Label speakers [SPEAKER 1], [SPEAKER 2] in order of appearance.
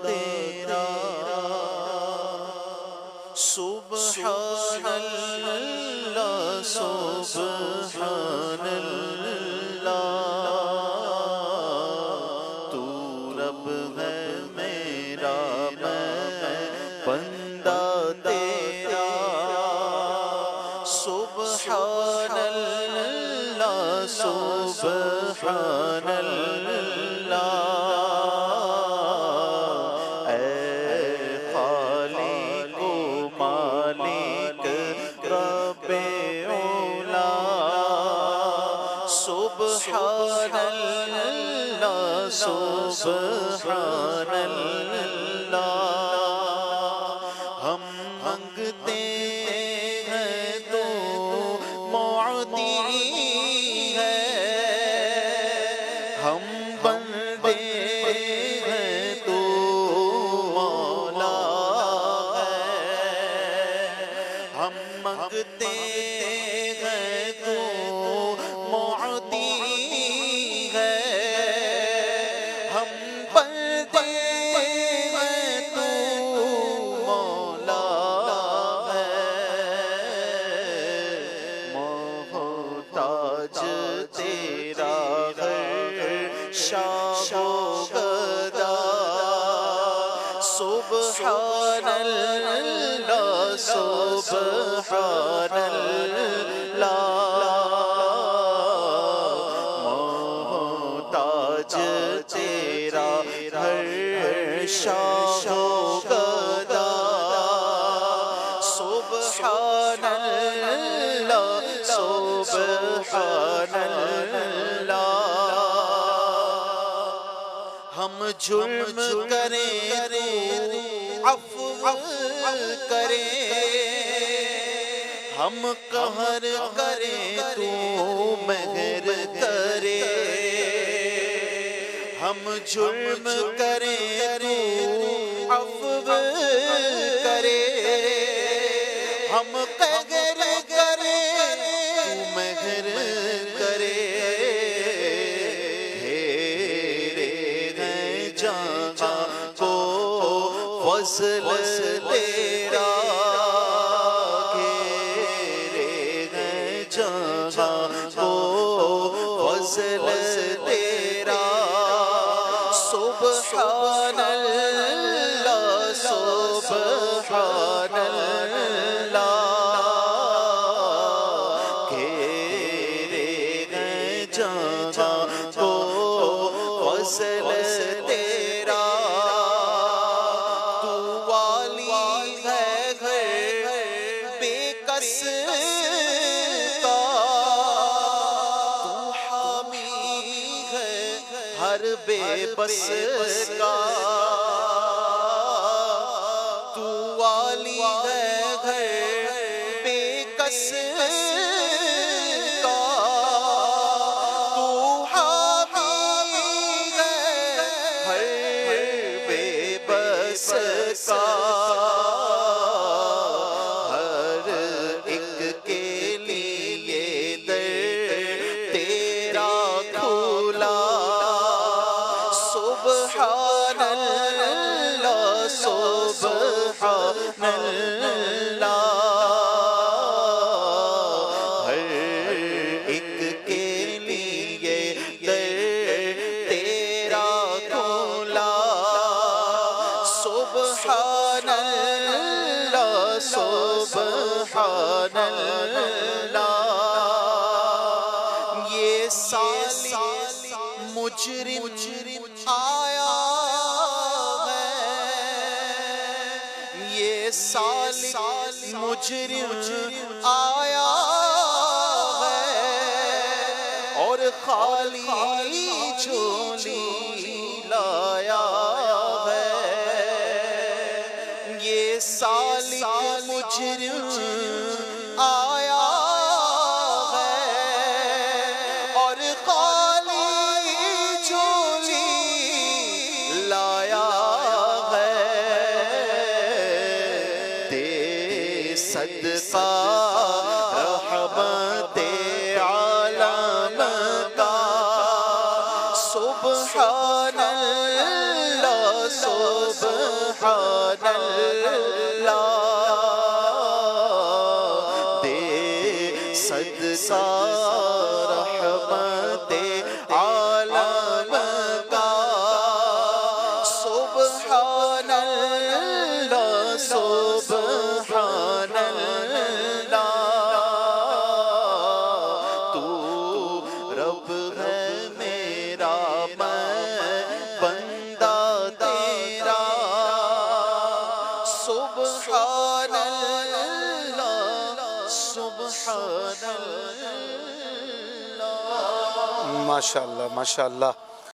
[SPEAKER 1] تیرا سبحان اللہ سبحان اللہ تو رب ہے میرا میں بندہ تیرا سبحان اللہ سبحان اللہ سبحان اللہ سبحان اللہ ہم مانگتے ہیں تو معطی ہے ہم بندے ہیں تو مولا ہے ہم مانگتے ہیں تو معطی ہے ہم بندے ہیں تو مولا ہے محتاج تیرا ہر شاہ و غدا سبحان اللہ سبحان اللہ تیرا ہر شاہ و غدا سبحان اللہ سبحان اللہ ہم جرم کریں تو عفو کریں ہم قہر کریں تو مہر کرے ہم جرم کریں تو عفو کرے ہم قہر کریں تو مہر کرے تیرے ہیں جہاں کو فضل تیرا گھیرے ہیں جہاں کو فضل تیرا سبحان اللہ سبحان اللہ گھیرے ہیں جہاں کو فضل تیرا تو والی ہے گھر بے کس کا تو حامی ہے ہر بے بس کا تو والی ہے گھر بے کس کا تو حامی ہے ہر بے بس کا ہر ایک کے لیے در تیرا کھولا سبحان اللہ سبحان اللہ ہر ایک کے لیے در تیرا کھولا سبحان اللہ سبحان اللہ یہ سالی مجرم آیا ہے یہ سالی مجرم آیا ہے اور خالی جھولی لایا ہے یہ سالی مجرم آیا ہے اور خالی جھولی لایا ہے دے صدقہ رحمت عالم کا سبحان اللہ سبحان اللہ دے صدقہ رحمت عالم کا سبحان اللہ سبحان اللہ تو رب ہے میرا میں بندہ تیرا سبحان اللہ سبحان اللہ
[SPEAKER 2] ماشاءاللہ ماشاءاللہ